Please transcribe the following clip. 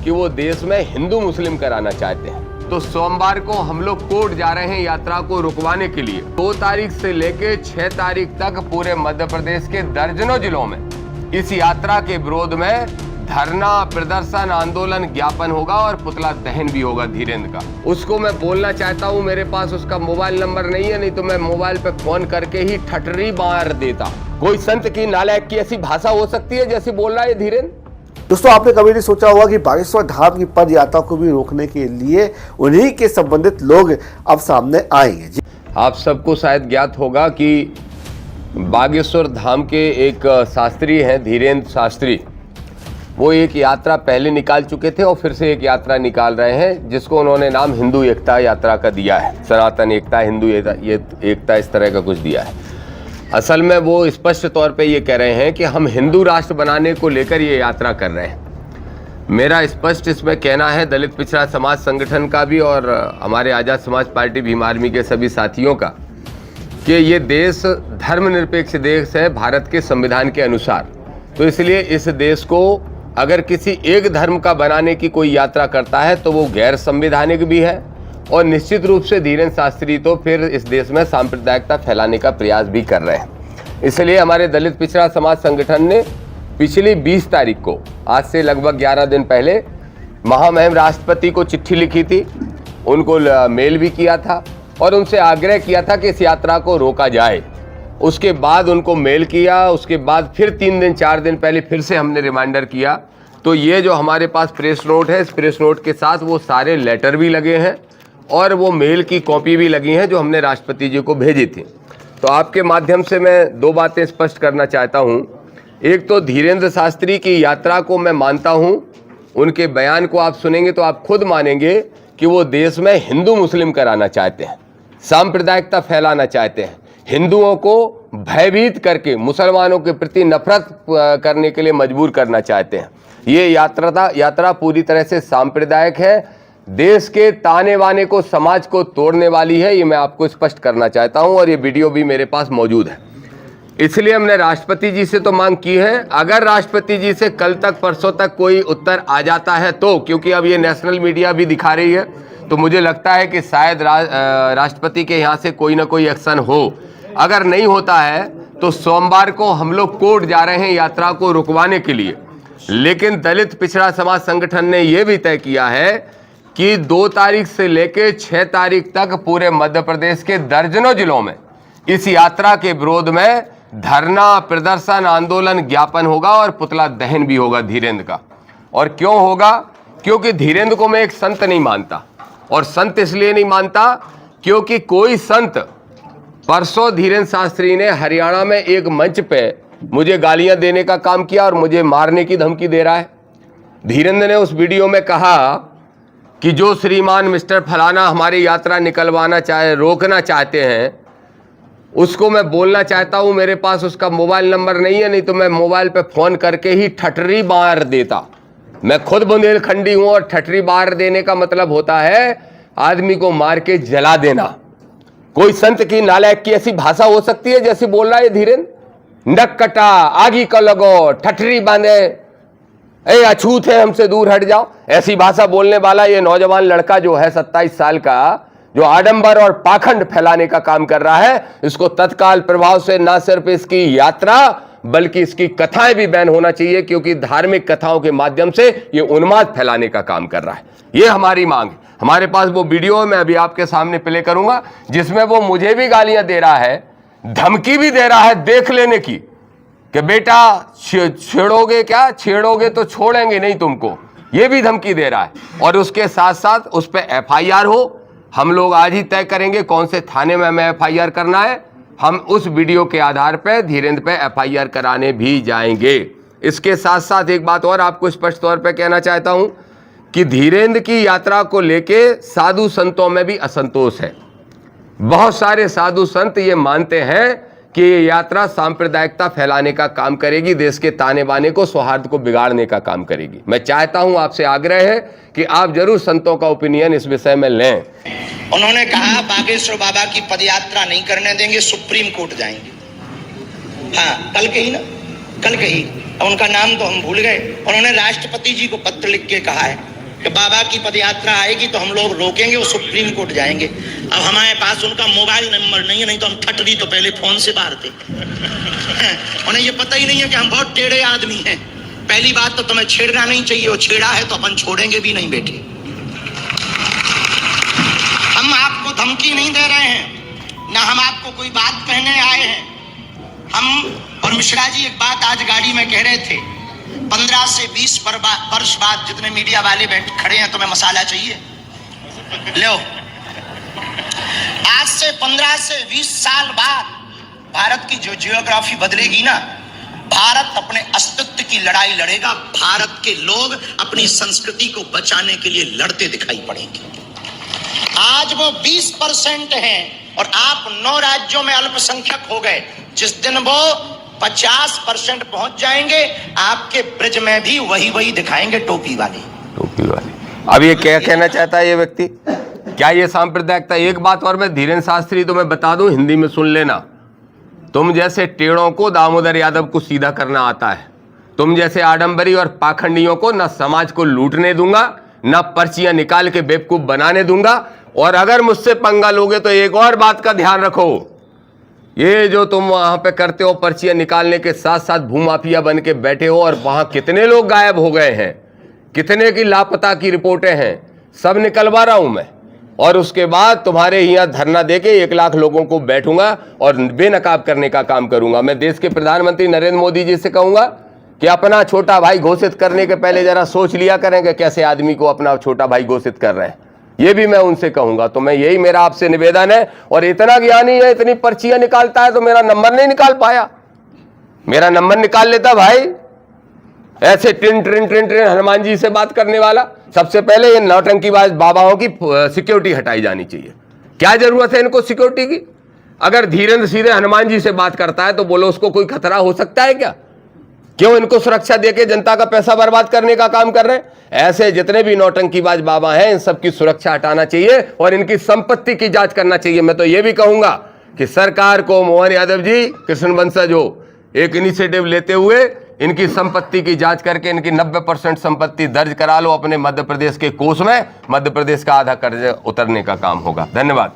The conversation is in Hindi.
कि वो देश में हिंदू मुस्लिम कराना चाहते हैं। तो सोमवार को हम लोग कोर्ट जा रहे हैं यात्रा को रुकवाने के लिए। 2 तारीख से लेके 6 तारीख तक पूरे मध्य प्रदेश के दर्जनों जिलों में इस यात्रा के विरोध में धरना, प्रदर्शन, आंदोलन, ज्ञापन होगा और पुतला दहन भी होगा धीरेन्द्र का। उसको मैं बोलना चाहता हूँ, मेरे पास उसका मोबाइल नंबर नहीं है, नहीं तो मैं मोबाइल पे फोन करके ही ठटरी मार देता। कोई संत की नालायक की ऐसी भाषा हो सकती है जैसी बोल रहा है धीरेन्द्र? दोस्तों, आपने कभी नहीं सोचा होगा कि बागेश्वर धाम की पद यात्रा को भी रोकने के लिए उन्हीं के संबंधित लोग अब सामने आएंगे। आप सबको शायद ज्ञात होगा कि बागेश्वर धाम के एक शास्त्री हैं, धीरेन्द्र शास्त्री, वो एक यात्रा पहले निकाल चुके थे और फिर से एक यात्रा निकाल रहे हैं जिसको उन्होंने नाम हिंदू एकता यात्रा का दिया है। सनातन एकता, हिंदू एकता, इस तरह का कुछ दिया है। असल में वो स्पष्ट तौर पे ये कह रहे हैं कि हम हिंदू राष्ट्र बनाने को लेकर ये यात्रा कर रहे हैं। मेरा स्पष्ट इसमें कहना है, दलित पिछड़ा समाज संगठन का भी और हमारे आज़ाद समाज पार्टी भीम आर्मी के सभी साथियों का, कि ये देश धर्मनिरपेक्ष देश है भारत के संविधान के अनुसार। तो इसलिए इस देश को अगर किसी एक धर्म का बनाने की कोई यात्रा करता है तो वो गैर संवैधानिक भी है और निश्चित रूप से धीरेन्द्र शास्त्री तो फिर इस देश में सांप्रदायिकता फैलाने का प्रयास भी कर रहे हैं। इसलिए हमारे दलित पिछड़ा समाज संगठन ने पिछली 20 तारीख को, आज से लगभग 11 दिन पहले, महामहिम राष्ट्रपति को चिट्ठी लिखी थी, उनको मेल भी किया था और उनसे आग्रह किया था कि इस यात्रा को रोका जाए। उसके बाद उनको मेल किया, उसके बाद फिर 3 दिन 4 दिन पहले फिर से हमने रिमाइंडर किया। तो ये जो हमारे पास प्रेस नोट है, इस प्रेस नोट के साथ वो सारे लेटर भी लगे हैं और वो मेल की कॉपी भी लगी हैं जो हमने राष्ट्रपति जी को भेजी थी। तो आपके माध्यम से मैं 2 बातें स्पष्ट करना चाहता हूं। एक तो धीरेन्द्र शास्त्री की यात्रा को मैं मानता हूं, उनके बयान को आप सुनेंगे तो आप खुद मानेंगे कि वो देश में हिंदू मुस्लिम कराना चाहते हैं, सांप्रदायिकता फैलाना चाहते हैं, हिंदुओं को भयभीत करके मुसलमानों के प्रति नफरत करने के लिए मजबूर करना चाहते हैं। ये यात्रा पूरी तरह से सांप्रदायिक है, देश के ताने बाने को, समाज को तोड़ने वाली है। ये मैं आपको स्पष्ट करना चाहता हूं और ये वीडियो भी मेरे पास मौजूद है। इसलिए हमने राष्ट्रपति जी से तो मांग की है। अगर राष्ट्रपति जी से कल तक, परसों तक कोई उत्तर आ जाता है तो, क्योंकि अब ये नेशनल मीडिया भी दिखा रही है, तो मुझे लगता है कि शायद राष्ट्रपति के यहाँ से कोई ना कोई एक्शन हो। अगर नहीं होता है तो सोमवार को हम लोग कोर्ट जा रहे हैं यात्रा को रुकवाने के लिए। लेकिन दलित पिछड़ा समाज संगठन ने यह भी तय किया है कि 2 तारीख से लेके 6 तारीख तक पूरे मध्य प्रदेश के दर्जनों जिलों में इस यात्रा के विरोध में धरना, प्रदर्शन, आंदोलन, ज्ञापन होगा और पुतला दहन भी होगा धीरेन्द्र का। और क्यों होगा? क्योंकि धीरेन्द्र को मैं एक संत नहीं मानता, और संत इसलिए नहीं मानता क्योंकि कोई संत, परसों धीरेन्द्र शास्त्री ने हरियाणा में एक मंच पे मुझे गालियां देने का काम किया और मुझे मारने की धमकी दे रहा है। धीरेन्द्र ने उस वीडियो में कहा कि जो श्रीमान मिस्टर फलाना हमारी यात्रा रोकना चाहते हैं, उसको मैं बोलना चाहता हूं, मेरे पास उसका मोबाइल नंबर नहीं है, नहीं तो मैं मोबाइल पे फोन करके ही ठटरी मार देता। मैं खुद बुंदेलखंडी हूं और ठटरी मार देने का मतलब होता है आदमी को मार के जला देना। कोई संत की नालायक की ऐसी भाषा हो सकती है जैसी बोल रहा है धीरेन्द्र? नक कटा, आगी का लगो, ठटरी बांधे, ए अछूत है, हमसे दूर हट जाओ, ऐसी भाषा बोलने वाला ये नौजवान लड़का जो है 27 साल का, जो आडंबर और पाखंड फैलाने का काम कर रहा है, इसको तत्काल प्रभाव से न सिर्फ इसकी यात्रा बल्कि इसकी कथाएं भी बैन होना चाहिए, क्योंकि धार्मिक कथाओं के माध्यम से ये उन्माद फैलाने का काम कर रहा है। ये हमारी मांग है। हमारे पास वो वीडियो मैं अभी आपके सामने प्ले करूंगा जिसमें वो मुझे भी गालियां दे रहा है, धमकी भी दे रहा है देख लेने की, कि बेटा छेड़ोगे क्या, छेड़ोगे तो छोड़ेंगे नहीं तुमको, ये भी धमकी दे रहा है। और उसके साथ साथ उस पर FIR हो। हम लोग आज ही तय करेंगे कौन से थाने में हमें FIR करना है। हम उस वीडियो के आधार पर धीरेन्द्र पे FIR कराने भी जाएंगे। इसके साथ साथ एक बात और आपको स्पष्ट तौर पे कहना चाहता हूं कि धीरेन्द्र की यात्रा को लेके साधु संतों में भी असंतोष है। बहुत सारे साधु संत ये मानते हैं कि ये यात्रा सांप्रदायिकता फैलाने का काम करेगी, देश के ताने बाने को, सौहार्द को बिगाड़ने का काम करेगी। मैं चाहता हूं, आपसे आग्रह है कि आप जरूर संतों का ओपिनियन इस विषय में लें। उन्होंने कहा बागेश्वर बाबा की पदयात्रा नहीं करने देंगे, सुप्रीम कोर्ट जाएंगे। हाँ, कल कही ना, कल कही, उनका नाम तो हम भूल गए। उन्होंने राष्ट्रपति जी को पत्र लिख के कहा है कि बाबा की पदयात्रा आएगी तो हम लोग रोकेंगे, वो सुप्रीम कोर्ट जाएंगे। अब हमारे पास उनका मोबाइल नंबर नहीं है, नहीं तो हम ठटरी तो पहले फोन से मारते। उन्हें ये पता ही नहीं है कि हम बहुत टेढ़े आदमी हैं। पहली बात तो तुम्हें छेड़ना नहीं चाहिए, वो छेड़ा है तो अपन छोड़ेंगे भी नहीं बेटे। हम आपको धमकी नहीं दे रहे हैं, ना हम आपको कोई बात कहने आए हैं। हम और मिश्रा जी एक बात आज गाड़ी में कह रहे थे, 15 से 20 वर्ष बाद जितने मीडिया वाले बैठ खड़े हैं, तुम्हें मसाला चाहिए लो। आज से 15 से 20 साल बाद भारत की जो जियोग्राफी बदलेगी ना, भारत अपने अस्तित्व की लड़ाई लड़ेगा। भारत के लोग अपनी संस्कृति को बचाने के लिए लड़ते दिखाई पड़ेंगे। आज वो 20% हैं और आप 9 राज्यों में अल्पसंख्यक हो गए। जिस दिन वो 50% पहुंच जाएंगे, आपके ब्रिज में भी वही दिखाएंगे टोपी वाले। अब ये क्या कहना चाहता है ये व्यक्ति? क्या ये सांप्रदायिकता? एक बात और मैं धीरेन्द्र शास्त्री तुम्हें बता दूं, हिंदी में सुन लेना। तुम जैसे टेढ़ों को दामोदर यादव को सीधा करना आता है। तुम जैसे आडंबरी और पाखंडियों को न समाज को लूटने दूंगा, न पर्चियां निकाल के बेवकूफ बनाने दूंगा। और अगर मुझसे पंगा लोगे तो एक और बात का ध्यान रखो, ये जो तुम वहां पे करते हो पर्चियां निकालने के साथ साथ भूमाफिया बन के बैठे हो, और वहां कितने लोग गायब हो गए हैं, कितने की लापता की रिपोर्टें हैं, सब निकलवा रहा हूं मैं। और उसके बाद तुम्हारे यहाँ धरना देके 1 लाख लोगों को बैठूंगा और बेनकाब करने का काम करूंगा। मैं देश के प्रधानमंत्री नरेंद्र मोदी जी से कहूंगा कि अपना छोटा भाई घोषित करने के पहले जरा सोच लिया करेंगे कैसे आदमी को अपना छोटा भाई घोषित कर रहे हैं। ये भी मैं उनसे कहूंगा। तो मैं यही मेरा आपसे निवेदन है। और इतना ज्ञानी है, इतनी पर्चियां निकालता है तो मेरा नंबर नहीं निकाल पाया। मेरा नंबर निकाल लेता भाई। ऐसे ट्रिन ट्रिन ट्रिन ट्रिन हनुमान जी से बात करने वाला। सबसे पहले ये नौटंकीबाज बाबाओं की सिक्योरिटी हटाई जानी चाहिए। क्या जरूरत है इनको सिक्योरिटी की? अगर धीरेन्द्र सीधे हनुमान जी से बात करता है तो बोलो उसको कोई खतरा हो सकता है क्या? क्यों इनको सुरक्षा देके जनता का पैसा बर्बाद करने का काम कर रहे हैं? ऐसे जितने भी नौटंकीबाज बाबा हैं, इन सबकी सुरक्षा हटाना चाहिए और इनकी संपत्ति की जांच करना चाहिए। मैं तो ये भी कहूंगा कि सरकार को मोहन यादव जी, कृष्ण वंशज हो, एक इनिशिएटिव लेते हुए इनकी संपत्ति की जांच करके इनकी 90% संपत्ति दर्ज करा लो अपने मध्य प्रदेश के कोष में। मध्य प्रदेश का आधा कर्ज उतरने का काम होगा। धन्यवाद।